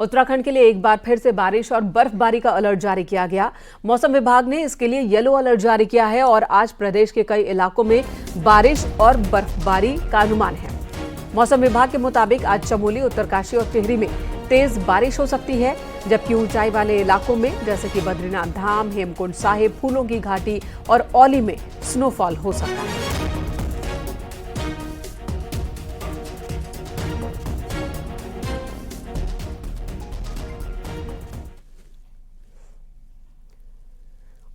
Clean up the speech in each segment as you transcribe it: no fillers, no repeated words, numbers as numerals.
उत्तराखंड के लिए एक बार फिर से बारिश और बर्फबारी का अलर्ट जारी किया गया। मौसम विभाग ने इसके लिए येलो अलर्ट जारी किया है और आज प्रदेश के कई इलाकों में बारिश और बर्फबारी का अनुमान है। मौसम विभाग के मुताबिक आज चमोली, उत्तरकाशी और टिहरी में तेज बारिश हो सकती है, जबकि ऊंचाई वाले इलाकों में जैसे कि बद्रीनाथ धाम, हेमकुंड साहिब, फूलों की घाटी और औली में स्नोफॉल हो सकता है।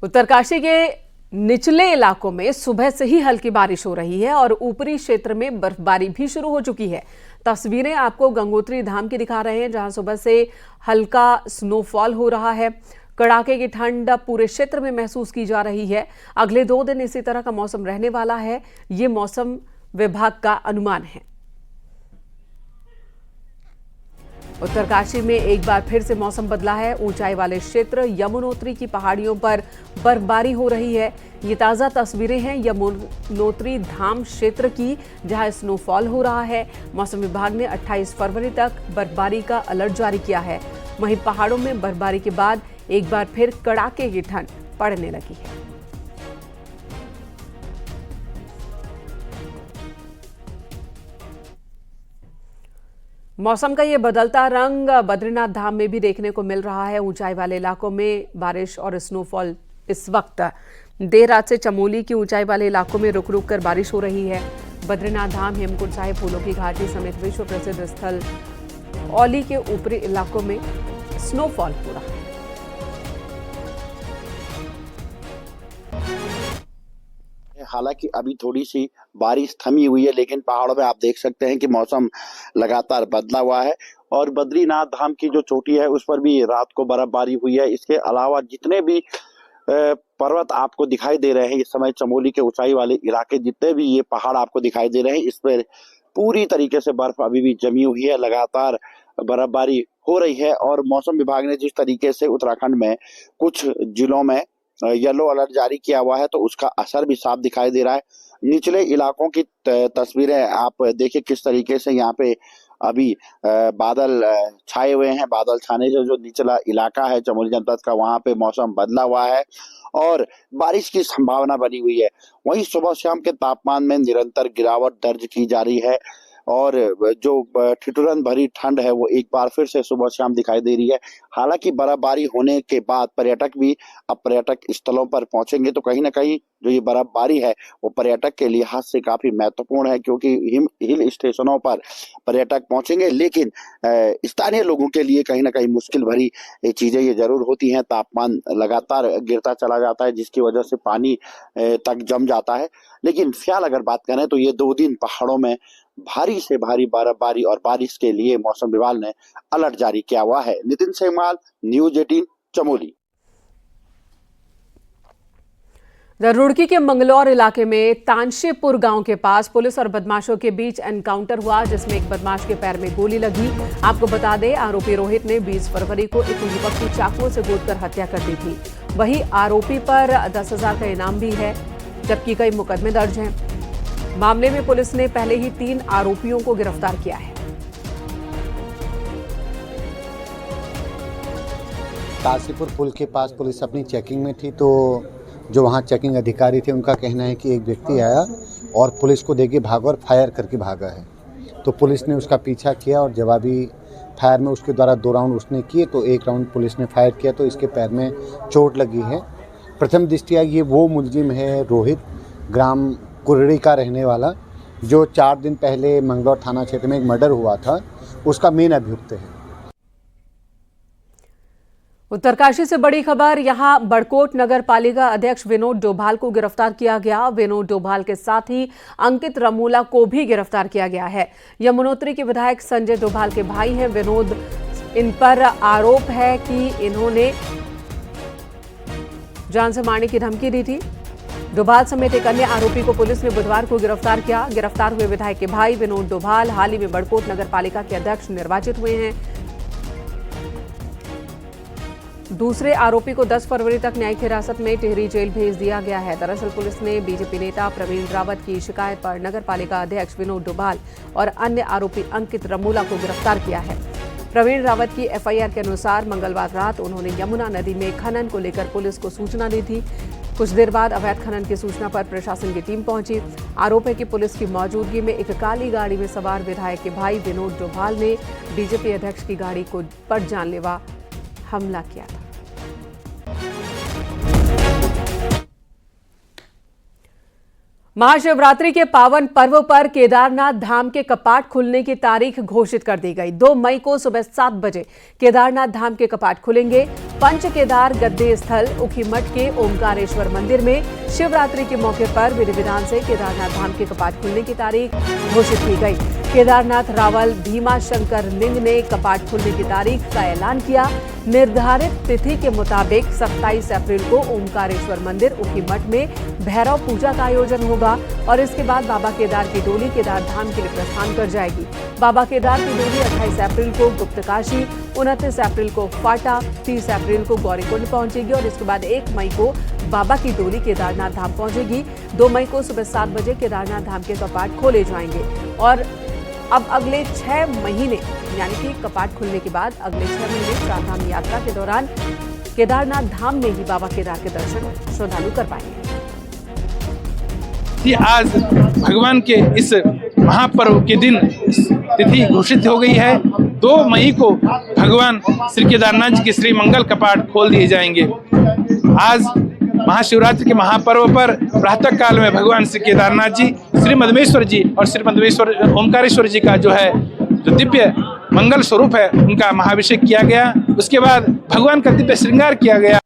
उत्तरकाशी के निचले इलाकों में सुबह से ही हल्की बारिश हो रही है और ऊपरी क्षेत्र में बर्फबारी भी शुरू हो चुकी है। तस्वीरें आपको गंगोत्री धाम की दिखा रहे हैं, जहां सुबह से हल्का स्नोफॉल हो रहा है। कड़ाके की ठंड पूरे क्षेत्र में महसूस की जा रही है। अगले 2 दिन इसी तरह का मौसम रहने वाला है, ये मौसम विभाग का अनुमान है। उत्तरकाशी में एक बार फिर से मौसम बदला है। ऊंचाई वाले क्षेत्र, यमुनोत्री की पहाड़ियों पर बर्फबारी हो रही है। ये ताज़ा तस्वीरें हैं यमुनोत्री धाम क्षेत्र की, जहां स्नोफॉल हो रहा है। मौसम विभाग ने 28 फरवरी तक बर्फबारी का अलर्ट जारी किया है। वहीं पहाड़ों में बर्फबारी के बाद एक बार फिर कड़ाके की ठंड पड़ने लगी है। मौसम का ये बदलता रंग बद्रीनाथ धाम में भी देखने को मिल रहा है। ऊंचाई वाले इलाकों में बारिश और स्नोफॉल इस वक्त देर रात से चमोली की ऊंचाई वाले इलाकों में रुक रुक कर बारिश हो रही है। बद्रीनाथ धाम, हेमकुंड साहिब, फूलों की घाटी समेत विश्व प्रसिद्ध स्थल औली के ऊपरी इलाकों में स्नोफॉल हो रहा है। हालांकि अभी थोड़ी सी बारिश थमी हुई है, लेकिन पहाड़ों में आप देख सकते हैं कि मौसम लगातार बदला हुआ है और बद्रीनाथ धाम की जो चोटी है उस पर भी रात को बर्फबारी हुई है। इसके अलावा जितने भी पर्वत आपको दिखाई दे रहे हैं इस समय, चमोली के ऊंचाई वाले इलाके, जितने भी ये पहाड़ आपको दिखाई दे रहे हैं, इस पर पूरी तरीके से बर्फ अभी भी जमी हुई है। लगातार बर्फबारी हो रही है और मौसम विभाग ने जिस तरीके से उत्तराखंड में कुछ जिलों में येलो अलर्ट जारी किया हुआ है, तो उसका असर भी साफ दिखाई दे रहा है। निचले इलाकों की तस्वीरें आप देखिए किस तरीके से यहाँ पे अभी बादल छाए हुए हैं। बादल छाने से जो निचला इलाका है चमोली जनपद का, वहां पे मौसम बदला हुआ है और बारिश की संभावना बनी हुई है। वहीं सुबह शाम के तापमान में निरंतर गिरावट दर्ज की जा रही है और जो ठिठुरन भरी ठंड है वो एक बार फिर से सुबह शाम दिखाई दे रही है। हालांकि बर्फबारी होने के बाद पर्यटक भी अब पर्यटक स्थलों पर पहुंचेंगे, तो कहीं ना कहीं जो ये बर्फबारी है वो पर्यटक के लिहाज से काफी महत्वपूर्ण है, क्योंकि हिल स्टेशनों पर पर्यटक पहुंचेंगे, लेकिन स्थानीय लोगों के लिए कहीं ना कहीं मुश्किल भरी चीजें ये जरूर होती हैं। तापमान लगातार गिरता चला जाता है, जिसकी वजह से पानी तक जम जाता है। लेकिन फिलहाल अगर बात करें तो ये 2 दिन पहाड़ों में भारी से भारी बर्फबारी और बारिश के लिए मौसम विभाग ने अलर्ट जारी किया हुआ है। नितिन सेमाल, न्यूज 18, चमोली। रुड़की के मंगलौर इलाके में तानशेपुर गांव के पास पुलिस और बदमाशों के बीच एनकाउंटर हुआ, जिसमें एक बदमाश के पैर में गोली लगी। आपको बता दें, आरोपी रोहित ने 20 फरवरी को एक युवक की चाकुओं से गोदकर हत्या कर दी थी। वहीं आरोपी पर 10,000 का इनाम भी है, जबकि कई मुकदमे दर्ज हैं। मामले में पुलिस ने पहले ही 3 आरोपियों को गिरफ्तार किया है। तानशेपुर पुल के पास पुलिस अपनी चेकिंग में थी, तो जो वहाँ चेकिंग अधिकारी थे उनका कहना है कि एक व्यक्ति आया और पुलिस को देके भागा और फायर करके भागा है। तो पुलिस ने उसका पीछा किया और जवाबी फायर में उसके द्वारा 2 राउंड उसने किए, तो 1 राउंड पुलिस ने फायर किया तो इसके पैर में चोट लगी है। प्रथम दृष्टया ये वो मुलजिम है रोहित, ग्राम कुरड़ी का रहने वाला, जो 4 दिन पहले मंगलौर थाना क्षेत्र में एक मर्डर हुआ था, उसका मेन अभियुक्त है। उत्तरकाशी से बड़ी खबर, यहां बड़कोट नगर पालिका अध्यक्ष विनोद डोभाल को गिरफ्तार किया गया। विनोद डोभाल के साथ ही अंकित रमूला को भी गिरफ्तार किया गया है। यमुनोत्री के विधायक संजय डोभाल के भाई हैं विनोद। इन पर आरोप है कि इन्होंने जान से मारने की धमकी दी थी। डोभाल समेत एक अन्य आरोपी को पुलिस ने बुधवार को गिरफ्तार किया। गिरफ्तार हुए विधायक के भाई विनोद डोभाल हाल ही में बड़कोट नगर पालिका के अध्यक्ष निर्वाचित हुए हैं। दूसरे आरोपी को 10 फरवरी तक न्यायिक हिरासत में टिहरी जेल भेज दिया गया है। दरअसल पुलिस ने बीजेपी नेता प्रवीण रावत की शिकायत पर नगर पालिका अध्यक्ष विनोद डोभाल और अन्य आरोपी अंकित रमूला को गिरफ्तार किया है। प्रवीण रावत की एफआईआर के अनुसार मंगलवार रात उन्होंने यमुना नदी में खनन को लेकर पुलिस को सूचना दी थी। कुछ देर बाद अवैध खनन की सूचना पर प्रशासन की टीम पहुंची। आरोप है कि पुलिस की मौजूदगी में एक काली गाड़ी में सवार विधायक के भाई विनोद डोभाल ने बीजेपी अध्यक्ष की गाड़ी पर जानलेवा हमला किया था। महाशिवरात्रि के पावन पर्व पर केदारनाथ धाम के कपाट खुलने की तारीख घोषित कर दी गई। 2 मई को सुबह 7 बजे केदारनाथ धाम के कपाट खुलेंगे। पंच केदार गद्दे स्थल ऊखीमठ के ओमकारेश्वर मंदिर में शिवरात्रि के मौके पर विधि विधान से केदारनाथ धाम के कपाट खुलने की तारीख घोषित की गई। केदारनाथ रावल भीमा शंकर लिंग ने कपाट खुलने की तारीख का ऐलान किया। निर्धारित तिथि के मुताबिक 27 अप्रैल को ओमकारेश्वर मंदिर ऊखीमठ में भैरव पूजा का आयोजन होगा और इसके बाद बाबा केदार की डोली केदार धाम के लिए प्रस्थान कर जाएगी। बाबा केदार की डोली 28 अप्रैल को गुप्तकाशी, 29 अप्रैल को फाटा, 30 अप्रैल को गौरीकुंड पहुंचेगी और इसके बाद 1 मई को बाबा की डोली केदारनाथ धाम पहुंचेगी। 2 मई को सुबह 7 बजे केदारनाथ धाम के कपाट खोले जाएंगे और अब अगले 6 महीने यानी कि कपाट खुलने के बाद अगले 6 महीने चारधाम यात्रा के दौरान केदारनाथ धाम में ही बाबा केदार के दर्शन श्रद्धालु कर पाएंगे। आज भगवान के इस महापर्व के दिन तिथि घोषित हो गई है। 2 मई को भगवान श्री केदारनाथ जी के श्री मंगल कपाट खोल दिए जाएंगे। आज महाशिवरात्रि के महापर्व पर प्रातः काल में भगवान श्री केदारनाथ जी, श्री मधमेश्वर जी और श्री मधमेश्वर ओमकारेश्वर जी का जो दिव्य मंगल स्वरूप है उनका महाभिषेक किया गया। उसके बाद भगवान का दिव्य श्रृंगार किया गया।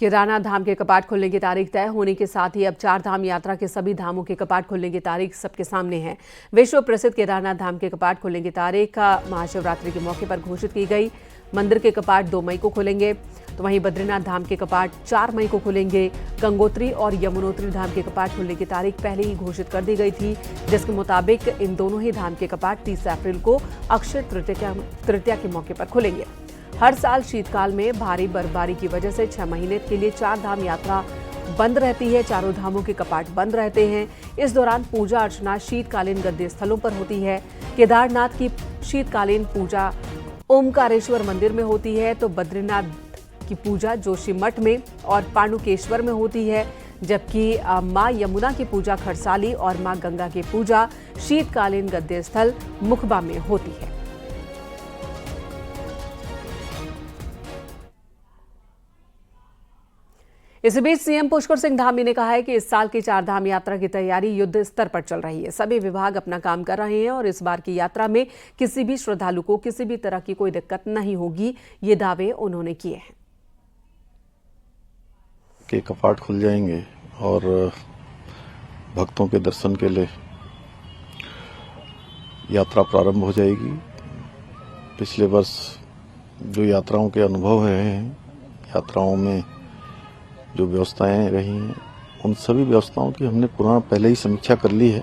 केदारनाथ धाम के कपाट खुलने की तारीख तय होने के साथ ही अब 4 धाम यात्रा के सभी धामों के कपाट खुलने की तारीख सबके सामने है। विश्व प्रसिद्ध केदारनाथ धाम के कपाट खुलने की तारीख महाशिवरात्रि के मौके पर घोषित की गई। मंदिर के कपाट 2 मई को खुलेंगे, तो वहीं बद्रीनाथ धाम के कपाट 4 मई को खुलेंगे। गंगोत्री और यमुनोत्री धाम के कपाट खुलने की तारीख पहले ही घोषित कर दी गई थी, जिसके मुताबिक इन दोनों ही धाम के कपाट 30 अप्रैल को अक्षय तृतीया के मौके पर खुलेंगे। हर साल शीतकाल में भारी बर्फबारी की वजह से 6 महीने के लिए 4 धाम यात्रा बंद रहती है। चारों धामों के कपाट बंद रहते हैं। इस दौरान पूजा अर्चना शीतकालीन गद्दे स्थलों पर होती है। केदारनाथ की शीतकालीन पूजा ओमकारेश्वर मंदिर में होती है, तो बद्रीनाथ की पूजा जोशीमठ में और पांडुकेश्वर में होती है, जबकि मां यमुना की पूजा खरसाली और मां गंगा की पूजा शीतकालीन गद्दे स्थल मुखबा में होती है। इसी बीच सीएम पुष्कर सिंह धामी ने कहा है कि इस साल की 4 धाम यात्रा की तैयारी युद्ध स्तर पर चल रही है। सभी विभाग अपना काम कर रहे हैं और इस बार की यात्रा में किसी भी श्रद्धालु को किसी भी तरह की कोई दिक्कत नहीं होगी, ये दावे उन्होंने किए हैं। के कपाट खुल जाएंगे और भक्तों के दर्शन के लिए यात्रा प्रारंभ हो जाएगी। पिछले वर्ष जो यात्राओं के अनुभव हैं, यात्राओं में जो व्यवस्थाएं रही हैं, उन सभी व्यवस्थाओं की हमने पहले ही समीक्षा कर ली है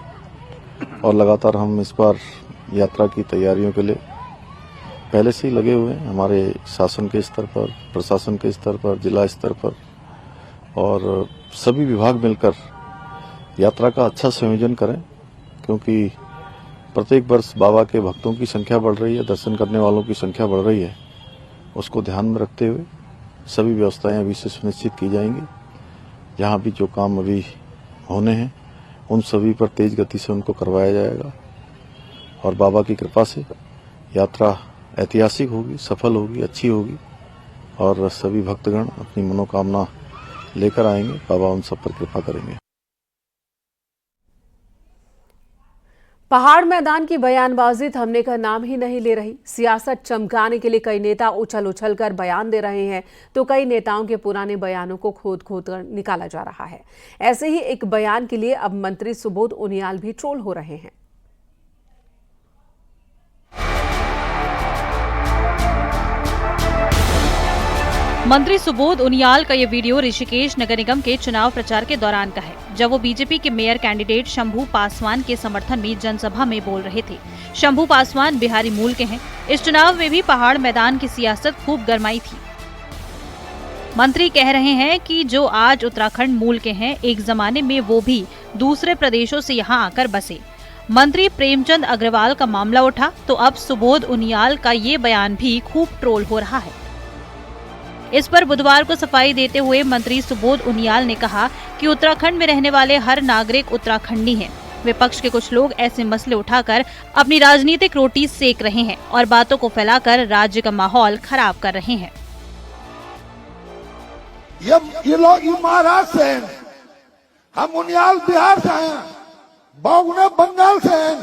और लगातार हम इस बार यात्रा की तैयारियों के लिए पहले से ही लगे हुए हैं। हमारे शासन के स्तर पर, प्रशासन के स्तर पर, जिला स्तर पर और सभी विभाग मिलकर यात्रा का अच्छा संयोजन करें, क्योंकि प्रत्येक वर्ष बाबा के भक्तों की संख्या बढ़ रही है, दर्शन करने वालों की संख्या बढ़ रही है। उसको ध्यान में रखते हुए सभी व्यवस्थाएं अभी से सुनिश्चित की जाएंगी। जहां भी जो काम अभी होने हैं उन सभी पर तेज गति से उनको करवाया जाएगा और बाबा की कृपा से यात्रा ऐतिहासिक होगी, सफल होगी, अच्छी होगी और सभी भक्तगण अपनी मनोकामना लेकर आएंगे। बाबा उन सब पर कृपा करेंगे। पहाड़ मैदान की बयानबाजी थमने का नाम ही नहीं ले रही। सियासत चमकाने के लिए कई नेता उछल उछल कर बयान दे रहे हैं, तो कई नेताओं के पुराने बयानों को खोद खोद कर निकाला जा रहा है। ऐसे ही एक बयान के लिए अब मंत्री सुबोध उनियाल भी ट्रोल हो रहे हैं। मंत्री सुबोध उनियाल का ये वीडियो ऋषिकेश नगर निगम के चुनाव प्रचार के दौरान का है, जब वो बीजेपी के मेयर कैंडिडेट शंभू पासवान के समर्थन में जनसभा में बोल रहे थे। शंभू पासवान बिहारी मूल के हैं। इस चुनाव में भी पहाड़ मैदान की सियासत खूब गरमाई थी। मंत्री कह रहे हैं कि जो आज उत्तराखंड मूल के हैं, एक जमाने में वो भी दूसरे प्रदेशों से यहाँ आकर बसे। मंत्री प्रेमचंद अग्रवाल का मामला उठा तो अब सुबोध उनियाल का ये बयान भी खूब ट्रोल हो रहा है। इस पर बुधवार को सफाई देते हुए मंत्री सुबोध उनियाल ने कहा कि उत्तराखंड में रहने वाले हर नागरिक उत्तराखंडी है। विपक्ष के कुछ लोग ऐसे मसले उठाकर अपनी राजनीतिक रोटी सेक रहे हैं और बातों को फैलाकर राज्य का माहौल खराब कर रहे हैं। ये लोग महाराष्ट्र से हैं, हम उनियाल बिहार से हैं, बागुना बंगाल से हैं,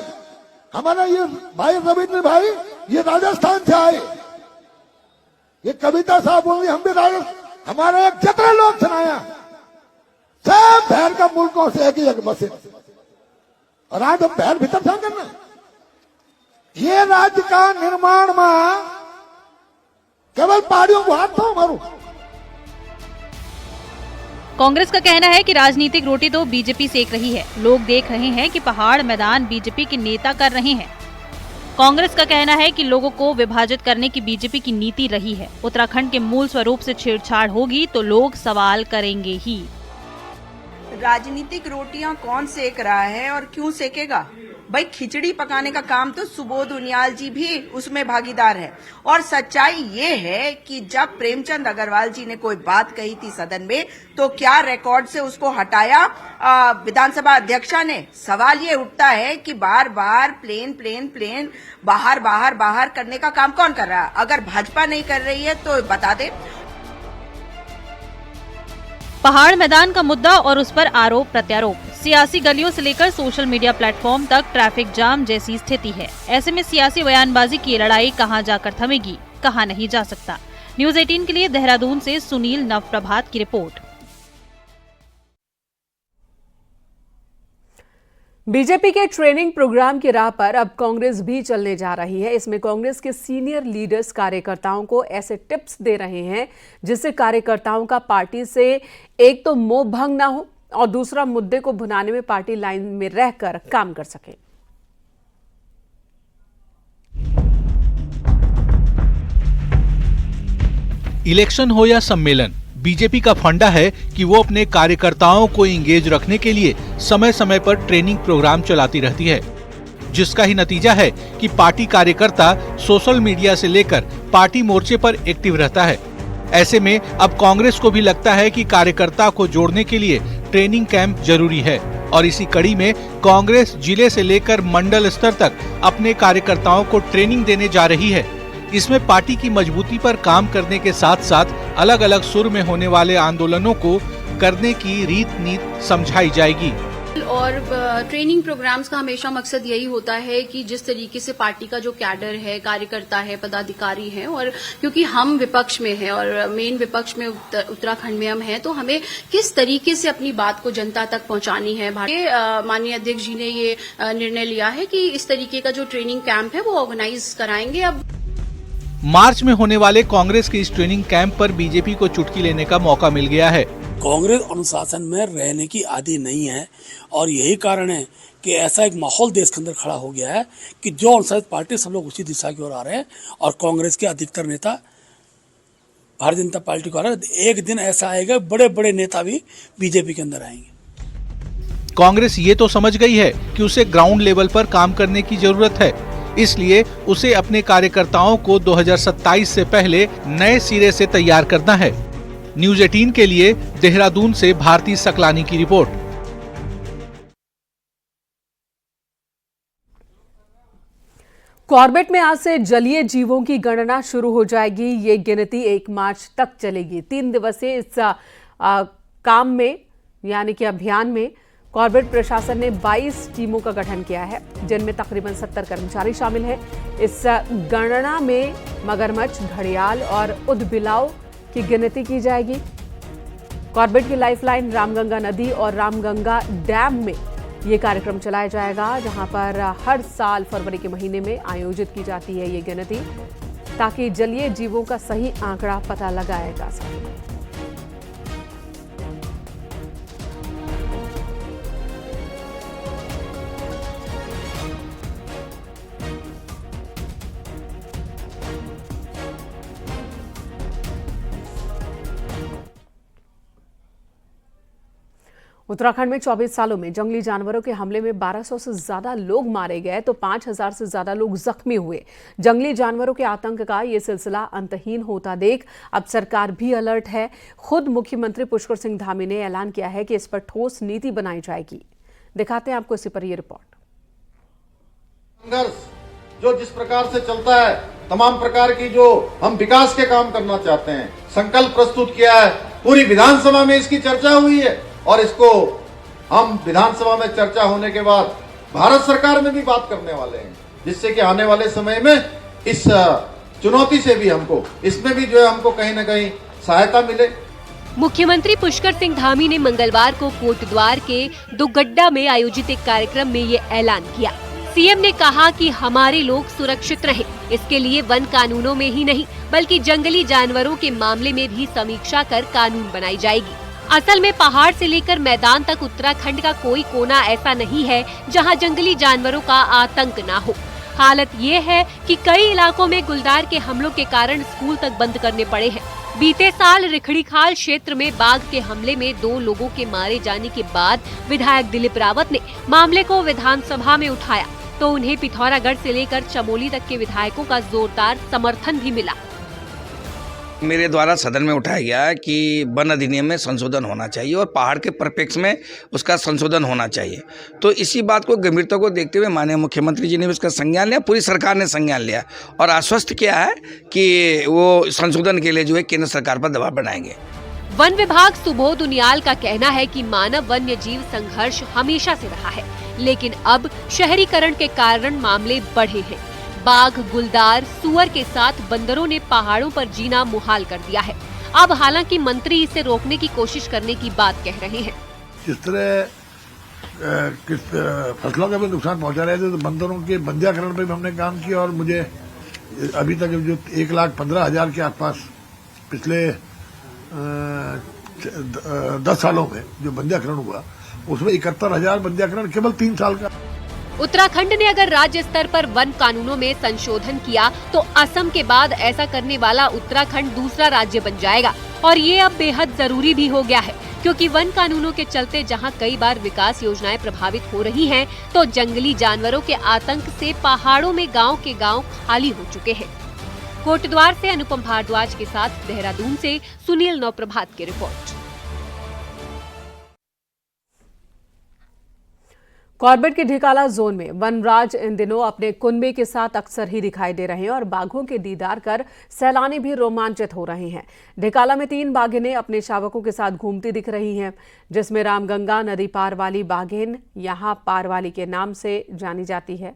हमारा ये भाई रविंद्र भाई ये राजस्थान से आए, ये कविता साहब बोली हम भी राजस्थान, हमारे एक जितने लोग सुनाया सब बहर का मुल्कों से एक बसे और आज हम बहर भीतर था करना। ये राज्य का निर्माण में केवल पहाड़ियों को हाथ था मारू। कांग्रेस का कहना है कि राजनीतिक रोटी तो बीजेपी सेक रही है। लोग देख रहे हैं कि पहाड़ मैदान बीजेपी के नेता कर रहे हैं। कांग्रेस का कहना है कि लोगों को विभाजित करने की बीजेपी की नीति रही है। उत्तराखंड के मूल स्वरूप से छेड़छाड़ होगी तो लोग सवाल करेंगे ही। राजनीतिक रोटियां कौन सेक रहा है और क्यों सेकेगा? भाई खिचड़ी पकाने का काम तो सुबोध उनियाल जी भी उसमें भागीदार है। और सच्चाई ये है कि जब प्रेमचंद अग्रवाल जी ने कोई बात कही थी सदन में तो क्या रिकॉर्ड से उसको हटाया विधानसभा अध्यक्षा ने? सवाल ये उठता है कि बार बार प्लेन बाहर करने का काम कौन कर रहा है? अगर भाजपा नहीं कर रही है तो बता दे। पहाड़ मैदान का मुद्दा और उस पर आरोप प्रत्यारोप, सियासी गलियों से लेकर सोशल मीडिया प्लेटफॉर्म तक ट्रैफिक जाम जैसी स्थिति है। ऐसे में सियासी बयानबाजी की लड़ाई कहां जाकर थमेगी, कहां नहीं जा सकता। न्यूज़ 18 के लिए देहरादून से सुनील नवप्रभात की रिपोर्ट। बीजेपी के ट्रेनिंग प्रोग्राम की राह पर अब कांग्रेस भी चलने जा रही है। इसमें कांग्रेस के सीनियर लीडर्स कार्यकर्ताओं को ऐसे टिप्स दे रहे हैं जिससे कार्यकर्ताओं का पार्टी से एक तो मोह भंग ना हो और दूसरा मुद्दे को भुनाने में पार्टी लाइन में रहकर काम कर सके। इलेक्शन हो या सम्मेलन, बीजेपी का फंडा है कि वो अपने कार्यकर्ताओं को इंगेज रखने के लिए समय समय पर ट्रेनिंग प्रोग्राम चलाती रहती है, जिसका ही नतीजा है कि पार्टी कार्यकर्ता सोशल मीडिया से लेकर पार्टी मोर्चे पर एक्टिव रहता है। ऐसे में अब कांग्रेस को भी लगता है कि कार्यकर्ता को जोड़ने के लिए ट्रेनिंग कैंप जरूरी है और इसी कड़ी में कांग्रेस जिले से लेकर मंडल स्तर तक अपने कार्यकर्ताओं को ट्रेनिंग देने जा रही है। इसमें पार्टी की मजबूती पर काम करने के साथ साथ अलग अलग सुर में होने वाले आंदोलनों को करने की रीत नीति समझाई जाएगी। और ट्रेनिंग प्रोग्राम्स का हमेशा मकसद यही होता है कि जिस तरीके से पार्टी का जो कैडर है, कार्यकर्ता है, पदाधिकारी हैं, और क्योंकि हम विपक्ष में हैं और मेन विपक्ष में उत्तराखंड में हम हैं, तो हमें किस तरीके से अपनी बात को जनता तक पहुंचानी है। माननीय अध्यक्ष जी ने ये निर्णय लिया है कि इस तरीके का जो ट्रेनिंग कैंप है वो ऑर्गेनाइज कराएंगे। अब मार्च में होने वाले कांग्रेस के इस ट्रेनिंग कैंप पर बीजेपी को चुटकी लेने का मौका मिल गया है। कांग्रेस अनुशासन में रहने की आदी नहीं है और यही कारण है कि ऐसा एक माहौल देश के अंदर खड़ा हो गया है कि जो अनुशासित पार्टी सब लोग उसी दिशा की ओर आ रहे हैं और कांग्रेस के अधिकतर नेता भारतीय जनता पार्टी को आ रहे हैं। एक दिन ऐसा आएगा बड़े बड़े नेता भी बीजेपी के अंदर आएंगे। कांग्रेस ये तो समझ गई है कि उसे ग्राउंड लेवल पर काम करने की जरूरत है, इसलिए उसे अपने कार्यकर्ताओं को 2027 से पहले नए सिरे से तैयार करना है। न्यूज़ 18 के लिए देहरादून से भारती सकलानी की रिपोर्ट। कॉर्बेट में आज से जलीय जीवों की गणना शुरू हो जाएगी। ये गिनती 1 मार्च तक चलेगी। 3 दिवसीय इस काम में यानी कि अभियान में कॉर्बेट प्रशासन ने 22 टीमों का गठन किया है, जिनमें तकरीबन 70 कर्मचारी शामिल हैं। इस गणना में मगरमच्छ, घड़ियाल और उदबिलाव की गिनती की जाएगी। कॉर्बेट की लाइफलाइन रामगंगा नदी और रामगंगा डैम में ये कार्यक्रम चलाया जाएगा, जहां पर हर साल फरवरी के महीने में आयोजित की जाती है ये गिनती, ताकि जलीय जीवों का सही आंकड़ा पता लगाया जा सके। उत्तराखंड में 24 सालों में जंगली जानवरों के हमले में 1200 से ज्यादा लोग मारे गए तो 5000 से ज्यादा लोग जख्मी हुए। जंगली जानवरों के आतंक का ये सिलसिला अंतहीन होता देख अब सरकार भी अलर्ट है। खुद मुख्यमंत्री पुष्कर सिंह धामी ने ऐलान किया है कि इस पर ठोस नीति बनाई जाएगी। दिखाते हैं आपको इसी पर ये रिपोर्ट। संघर्ष जो जिस प्रकार से चलता है, तमाम प्रकार की जो हम विकास के काम करना चाहते हैं, संकल्प प्रस्तुत किया है। पूरी विधानसभा में इसकी चर्चा हुई है और इसको हम विधानसभा में चर्चा होने के बाद भारत सरकार में भी बात करने वाले हैं, जिससे कि आने वाले समय में इस चुनौती से भी हमको इसमें भी जो है हमको कहीं न कहीं सहायता मिले। मुख्यमंत्री पुष्कर सिंह धामी ने मंगलवार को कोटद्वार के दुगड्डा में आयोजित एक कार्यक्रम में ये ऐलान किया। सीएम ने कहा कि हमारे लोग सुरक्षित रहें, इसके लिए वन कानूनों में ही नहीं बल्कि जंगली जानवरों के मामले में भी समीक्षा कर कानून बनाई जाएगी। असल में पहाड़ से लेकर मैदान तक उत्तराखंड का कोई कोना ऐसा नहीं है जहां जंगली जानवरों का आतंक ना हो। हालत ये है कि कई इलाकों में गुलदार के हमलों के कारण स्कूल तक बंद करने पड़े हैं। बीते साल रिखड़ीखाल क्षेत्र में बाघ के हमले में 2 लोगों के मारे जाने के बाद विधायक दिलीप रावत ने मामले को विधानसभा में उठाया तो उन्हें पिथौरागढ़ से लेकर चमोली तक के विधायकों का जोरदार समर्थन भी मिला। मेरे द्वारा सदन में उठाया गया कि वन अधिनियम में संशोधन होना चाहिए और पहाड़ के परिप्रेक्ष्य में उसका संशोधन होना चाहिए। तो इसी बात को गंभीरता को देखते हुए माननीय मुख्यमंत्री जी ने उसका संज्ञान लिया, पूरी सरकार ने संज्ञान लिया और आश्वस्त किया है कि वो संशोधन के लिए जो है केंद्र सरकार पर दबाव बनाएंगे। वन विभाग सुबोध उनियाल का कहना है कि मानव वन्य जीव संघर्ष हमेशा से रहा है, लेकिन अब शहरीकरण के कारण मामले बढ़े हैं। बाघ, गुलदार, सुअर के साथ बंदरों ने पहाड़ों पर जीना मुहाल कर दिया है। अब हालांकि मंत्री इसे रोकने की कोशिश करने की बात कह रहे हैं। जिस तरह किस फसलों का भी नुकसान पहुंचा रहे थे तो बंदरों के बंध्याकरण पर भी हमने काम किया और मुझे अभी तक जो 1,15,000 के आसपास पिछले 10 सालों में जो बंध्याकरण हुआ उसमें 71,000 बंध्याकरण केवल 3 साल का। उत्तराखंड ने अगर राज्य स्तर पर वन कानूनों में संशोधन किया तो असम के बाद ऐसा करने वाला उत्तराखंड दूसरा राज्य बन जाएगा और ये अब बेहद जरूरी भी हो गया है, क्योंकि वन कानूनों के चलते जहां कई बार विकास योजनाएं प्रभावित हो रही हैं, तो जंगली जानवरों के आतंक से पहाड़ों में गाँव के गाँव खाली हो चुके हैं। कोटद्वार से अनुपम भारद्वाज के साथ देहरादून से सुनील नौप्रभात की रिपोर्ट। कॉर्बेट के ढिकाला जोन में वनराज इन दिनों अपने कुनबे के साथ अक्सर ही दिखाई दे रहे हैं और बाघों के दीदार कर सैलानी भी रोमांचित हो रहे हैं। ढिकाला में 3 बाघिनें अपने शावकों के साथ घूमती दिख रही हैं, जिसमें रामगंगा नदी पार वाली बाघिन यहां पारवाली के नाम से जानी जाती है,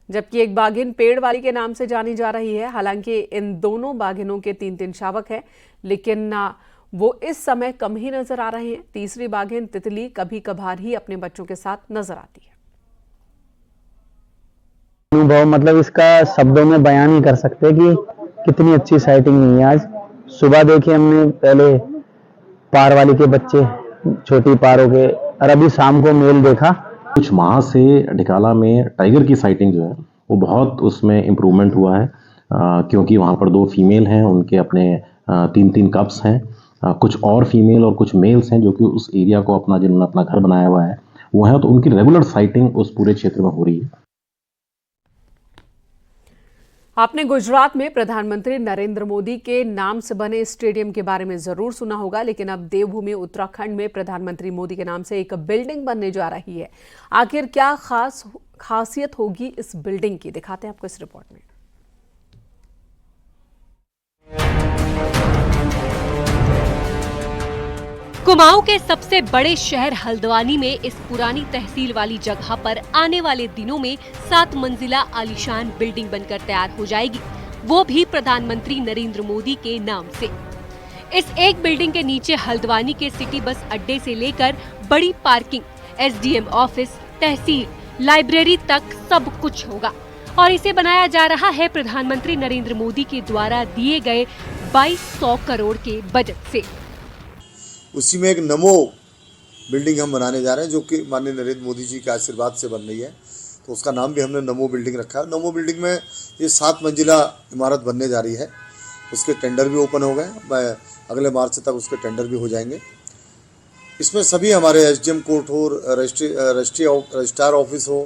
जबकि एक बाघिन पेड़वाली के नाम से जानी जा रही है। हालांकि इन दोनों बाघिनों के 3-3 शावक हैं, लेकिन वो इस समय कम ही नजर आ रहे हैं। तीसरी बाघिन तितली कभी कभार ही अपने बच्चों के साथ नजर आती है। अनुभव मतलब इसका शब्दों में बयान नहीं कर सकते कि कितनी अच्छी साइटिंग हुई है। आज सुबह देखे हमने पहले पार वाली के बच्चे, छोटी पारों के, और अभी शाम को मेल देखा। कुछ माह से ढिकाला में टाइगर की साइटिंग जो है वो बहुत उसमें इम्प्रूवमेंट हुआ है, क्योंकि वहाँ पर 2 फीमेल हैं, उनके अपने 3-3 कप्स हैं, कुछ और फीमेल और कुछ मेल्स हैं जो कि उस एरिया को अपना जिन्होंने अपना घर बनाया हुआ है वो है, तो उनकी रेगुलर साइटिंग उस पूरे क्षेत्र में हो रही है। आपने गुजरात में प्रधानमंत्री नरेंद्र मोदी के नाम से बने स्टेडियम के बारे में जरूर सुना होगा, लेकिन अब देवभूमि उत्तराखंड में प्रधानमंत्री मोदी के नाम से एक बिल्डिंग बनने जा रही है। आखिर क्या खासियत होगी इस बिल्डिंग की, दिखाते हैं आपको इस रिपोर्ट में। कुमाऊं के सबसे बड़े शहर हल्द्वानी में इस पुरानी तहसील वाली जगह पर आने वाले दिनों में 7 मंजिला आलीशान बिल्डिंग बनकर तैयार हो जाएगी, वो भी प्रधानमंत्री नरेंद्र मोदी के नाम से। इस एक बिल्डिंग के नीचे हल्द्वानी के सिटी बस अड्डे से लेकर बड़ी पार्किंग, एसडीएम ऑफिस, तहसील, लाइब्रेरी तक सब कुछ होगा और इसे बनाया जा रहा है प्रधानमंत्री नरेंद्र मोदी के द्वारा दिए गए 2200 करोड़ के बजट से। उसी में एक नमो बिल्डिंग हम बनाने जा रहे हैं जो कि माननीय नरेंद्र मोदी जी के आशीर्वाद से बन रही है, तो उसका नाम भी हमने नमो बिल्डिंग रखा है। नमो बिल्डिंग में ये 7 मंजिला इमारत बनने जा रही है, उसके टेंडर भी ओपन हो गए, अगले मार्च तक उसके टेंडर भी हो जाएंगे इसमें सभी हमारे एसडीएम कोर्ट हो, रजिस्ट्रार ऑफिस हो,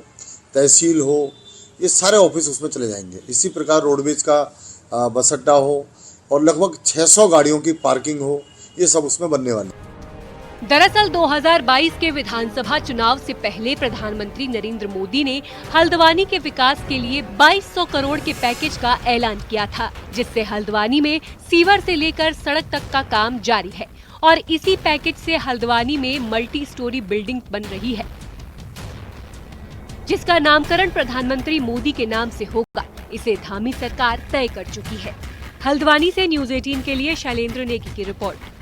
तहसील हो, ये सारे ऑफिस उसमें चले जाएंगे। इसी प्रकार रोडवेज का बस अड्डा हो और लगभग 600 गाड़ियों की पार्किंग हो, ये सब उसमें बनने वाले हैं। दरअसल 2022 के विधानसभा चुनाव से पहले प्रधानमंत्री नरेंद्र मोदी ने हल्द्वानी के विकास के लिए 2200 करोड़ के पैकेज का ऐलान किया था, जिससे हल्द्वानी में सीवर से लेकर सड़क तक का काम जारी है और इसी पैकेज से हल्द्वानी में मल्टी स्टोरी बिल्डिंग बन रही है, जिसका नामकरण प्रधानमंत्री मोदी के नाम से होगा। इसे धामी सरकार तय कर चुकी है। हल्द्वानी से न्यूज़ 18 के लिए शैलेंद्र नेगी की रिपोर्ट।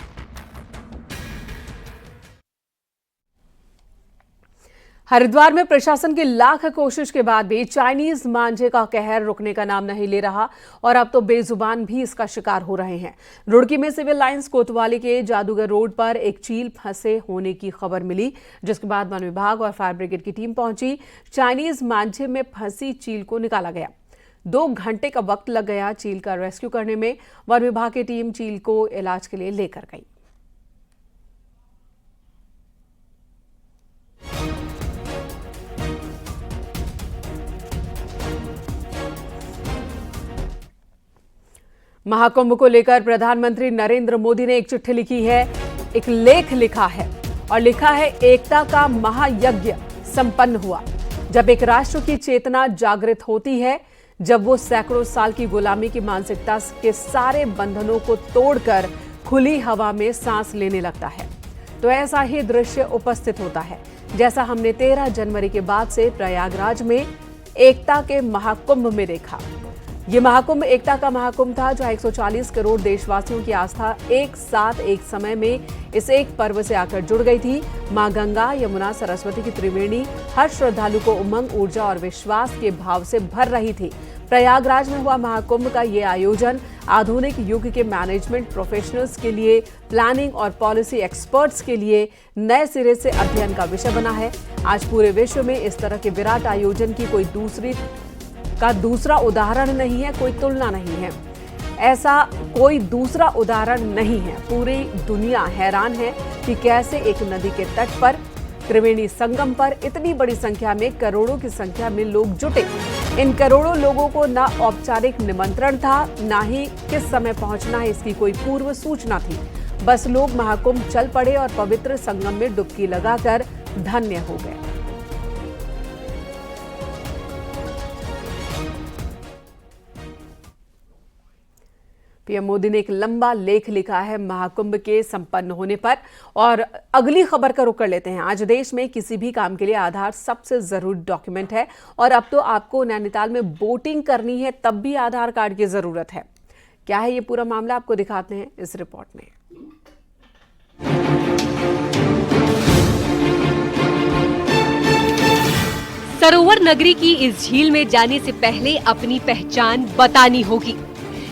हरिद्वार में प्रशासन की लाख कोशिश के बाद भी चाइनीज मांझे का कहर रुकने का नाम नहीं ले रहा और अब तो बेजुबान भी इसका शिकार हो रहे हैं। रुड़की में सिविल लाइंस कोतवाली के जादूगर रोड पर एक चील फंसे होने की खबर मिली, जिसके बाद वन विभाग और फायर ब्रिगेड की टीम पहुंची। चाइनीज मांझे में फंसी चील को निकाला गया। 2 घंटे का वक्त लग गया चील का रेस्क्यू करने में। वन विभाग की टीम चील को इलाज के लिए लेकर गई। महाकुंभ को लेकर प्रधानमंत्री नरेंद्र मोदी ने एक चिट्ठी लिखी है, एक लेख लिखा है और लिखा है, एकता का महायज्ञ संपन्न हुआ। जब एक राष्ट्र की चेतना जागृत होती है, जब वो सैकड़ों साल की गुलामी की मानसिकता के सारे बंधनों को तोड़कर खुली हवा में सांस लेने लगता है, तो ऐसा ही दृश्य उपस्थित होता है जैसा हमने 13 जनवरी के बाद से प्रयागराज में एकता के महाकुंभ में देखा। ये महाकुंभ एकता का महाकुंभ था, जहां 140 करोड़ देशवासियों की आस्था एक साथ एक समय में इस एक पर्व से आकर जुड़ गई थी। मां गंगा, यमुना, सरस्वती की त्रिवेणी हर श्रद्धालु को उमंग, ऊर्जा और विश्वास के भाव से भर रही थी। प्रयागराज में हुआ महाकुंभ का ये आयोजन आधुनिक युग के मैनेजमेंट प्रोफेशनल्स के लिए, प्लानिंग और पॉलिसी एक्सपर्ट्स के लिए नए सिरे से अध्ययन का विषय बना है। आज पूरे विश्व में इस तरह के विराट आयोजन की कोई दूसरा उदाहरण नहीं है, कोई तुलना नहीं है। ऐसा कोई दूसरा उदाहरण नहीं है। पूरी दुनिया हैरान है कि कैसे एक नदी के तट पर, त्रिवेणी संगम पर इतनी बड़ी संख्या में, करोड़ों की संख्या में लोग जुटे। इन करोड़ों लोगों को ना औपचारिक निमंत्रण था, ना ही किस समय पहुंचना है इसकी कोई पूर्व सूचना थी। बस लोग महाकुंभ चल पड़े और पवित्र संगम में डुबकी लगाकर धन्य हो गए। पीएम मोदी ने एक लंबा लेख लिखा है महाकुंभ के संपन्न होने पर। और अगली खबर का रुख कर लेते हैं। आज देश में किसी भी काम के लिए आधार सबसे जरूरी डॉक्यूमेंट है और अब तो आपको नैनीताल में बोटिंग करनी है तब भी आधार कार्ड की जरूरत है। क्या है ये पूरा मामला, आपको दिखाते हैं इस रिपोर्ट में। सरोवर नगरी की इस झील में जाने से पहले अपनी पहचान बतानी होगी।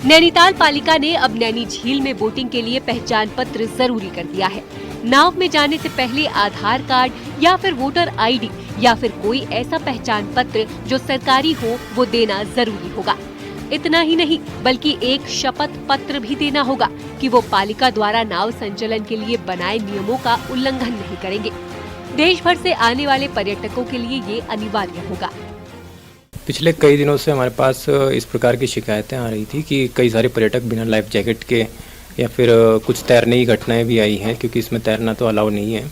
नैनीताल पालिका ने अब नैनी झील में बोटिंग के लिए पहचान पत्र जरूरी कर दिया है। नाव में जाने से पहले आधार कार्ड या फिर वोटर आईडी या फिर कोई ऐसा पहचान पत्र जो सरकारी हो वो देना जरूरी होगा। इतना ही नहीं बल्कि एक शपथ पत्र भी देना होगा कि वो पालिका द्वारा नाव संचालन के लिए बनाए नियमों का उल्लंघन नहीं करेंगे। देश भर से आने वाले पर्यटकों के लिए ये अनिवार्य होगा। पिछले कई दिनों से हमारे पास इस प्रकार की शिकायतें आ रही थी कि कई सारे पर्यटक बिना लाइफ जैकेट के या फिर कुछ तैरने की घटनाएं भी आई हैं, क्योंकि इसमें तैरना तो अलाउ नहीं है।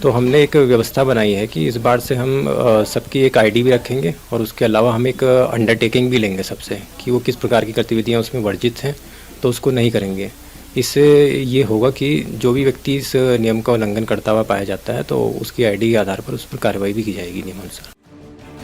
तो हमने एक व्यवस्था बनाई है कि इस बार से हम सबकी एक आईडी भी रखेंगे और उसके अलावा हम एक अंडरटेकिंग भी लेंगे सबसे कि वो किस प्रकार की गतिविधियाँ उसमें वर्जित हैं तो उसको नहीं करेंगे। इससे ये होगा कि जो भी व्यक्ति इस नियम का उल्लंघन करता हुआ पाया जाता है तो उसकी आईडी के आधार पर उस पर कार्रवाई भी की जाएगी नियमानुसार।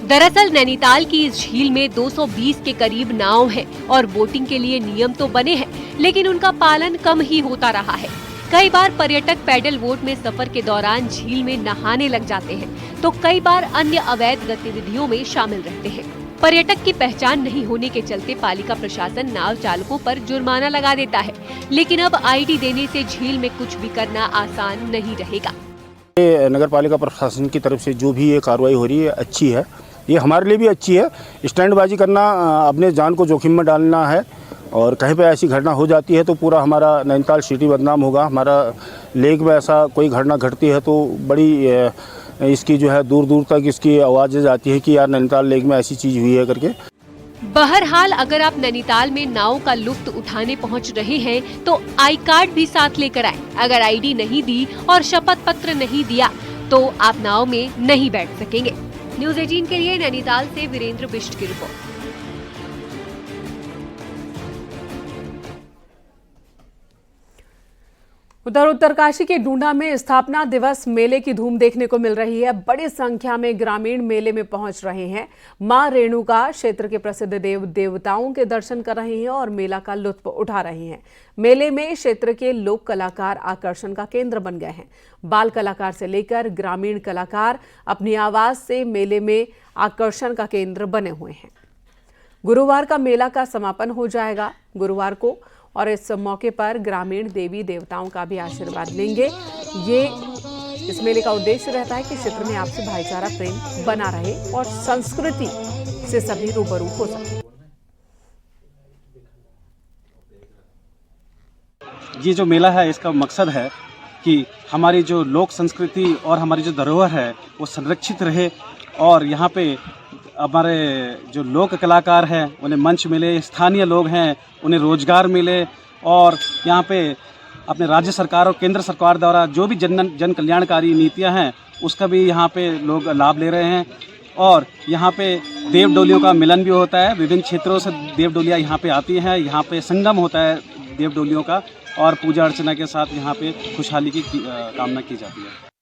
दरअसल नैनीताल की इस झील में 220 के करीब नाव हैं और बोटिंग के लिए नियम तो बने हैं, लेकिन उनका पालन कम ही होता रहा है। कई बार पर्यटक पैडल बोट में सफर के दौरान झील में नहाने लग जाते हैं, तो कई बार अन्य अवैध गतिविधियों में शामिल रहते हैं। पर्यटक की पहचान नहीं होने के चलते पालिका प्रशासन नाव चालकों पर जुर्माना लगा देता है, लेकिन अब आईडी देने से झील में कुछ भी करना आसान नहीं रहेगा। नगर पालिका प्रशासन की तरफ से जो भी ये कार्रवाई हो रही है अच्छी है, ये हमारे लिए भी अच्छी है। स्टैंडबाजी करना, अपने जान को जोखिम में डालना है और कहीं पे ऐसी घटना हो जाती है तो पूरा हमारा नैनीताल सिटी बदनाम होगा। हमारा लेक में ऐसा कोई घटना घटती है तो बड़ी इसकी जो है दूर दूर तक इसकी आवाज़ें जाती है कि यार नैनीताल लेक में ऐसी चीज़ हुई है करके। बहरहाल अगर आप नैनीताल में नाव का लुत्फ उठाने पहुंच रहे हैं तो आई कार्ड भी साथ लेकर आए। अगर आईडी नहीं दी और शपथ पत्र नहीं दिया तो आप नाव में नहीं बैठ सकेंगे। न्यूज़ 18 के लिए नैनीताल से वीरेंद्र बिष्ट की रिपोर्ट। उधर उत्तरकाशी के डूंडा में स्थापना दिवस मेले की धूम देखने को मिल रही है। बड़ी संख्या में ग्रामीण मेले में पहुंच रहे हैं। मां रेणुका क्षेत्र के प्रसिद्ध देव देवताओं के दर्शन कर रहे हैं और मेला का लुत्फ उठा रहे हैं। मेले में क्षेत्र के लोक कलाकार आकर्षण का केंद्र बन गए हैं। बाल कलाकार से लेकर ग्रामीण कलाकार अपनी आवाज से मेले में आकर्षण का केंद्र बने हुए हैं। गुरुवार का मेला का समापन हो जाएगा गुरुवार को, और इस मौके पर ग्रामीण देवी देवताओं का भी आशीर्वाद लेंगे। इस मेले का उद्देश्य रहता है कि क्षेत्र में आपसी भाईचारा प्रेम बना रहे और संस्कृति से सभी रूबरू हो सके। ये जो मेला है इसका मकसद है कि हमारी जो लोक संस्कृति और हमारी जो धरोहर है वो संरक्षित रहे और यहाँ पे हमारे जो लोक कलाकार हैं उन्हें मंच मिले, स्थानीय लोग हैं उन्हें रोजगार मिले और यहाँ पे अपने राज्य सरकार और केंद्र सरकार द्वारा जो भी जन कल्याणकारी नीतियाँ हैं उसका भी यहाँ पे लोग लाभ ले रहे हैं। और यहाँ पे देव डोलियों का मिलन भी होता है। विभिन्न क्षेत्रों से देव डोलियाँ यहाँ पे आती हैं। यहाँ पे संगम होता है देव डोलियों का और पूजा अर्चना के साथ यहाँ पे खुशहाली की कामना की जाती है।